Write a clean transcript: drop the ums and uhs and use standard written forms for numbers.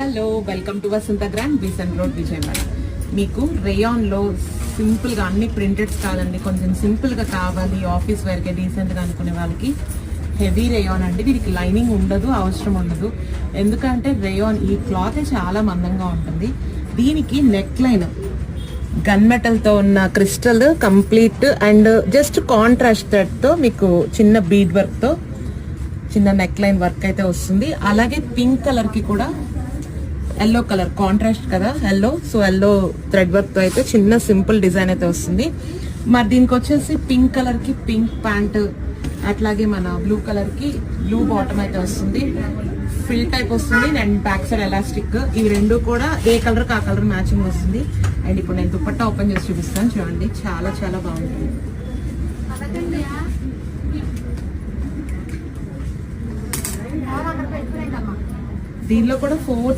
Hello, welcome to Vasantha grand Besant road Vijayawada. మీకు రేయాన్లో సింపుల్గా అన్ని ప్రింటెడ్స్ కాదండి, కొంచెం సింపుల్గా కావాలి ఆఫీస్ వేర్కే డీసెంట్గా అనుకునే వాళ్ళకి హెవీ రేయాన్ అండి. దీనికి లైనింగ్ ఉండదు, అవసరం ఉండదు. ఎందుకంటే రేయాన్ ఈ క్లాత్ చాలా మందంగా ఉంటుంది. దీనికి నెక్ లైన్ గన్ మెటల్తో ఉన్న crystal complete and just contrast థ్రెడ్తో మీకు చిన్న బీడ్ వర్క్తో చిన్న నెక్ లైన్ వర్క్ అయితే వస్తుంది. అలాగే పింక్ కలర్కి కూడా ఎల్లో కలర్ కాంట్రాస్ట్ కదా yellow, so yellow thread work తో అయితే చిన్న సింపుల్ డిజైన్ అయితే వస్తుంది. మరి దీనికి వచ్చేసి పింక్ కలర్ కి పింక్ ప్యాంట్, అట్లాగే మన బ్లూ కలర్ కి బ్లూ బాటమ్ అయితే వస్తుంది. ఫిల్ టైప్ వస్తుంది అండ్ బ్యాక్ సైడ్ ఎలాస్టిక్. ఇవి రెండు కూడా ఏ కలర్ కి ఆ కలర్ మ్యాచింగ్ వస్తుంది. అండ్ ఇప్పుడు నేను దుపట్టా ఓపెన్ చేసి చూపిస్తాను, చూడండి. చాలా చాలా బాగుంటుంది. దీనిలో కూడా 4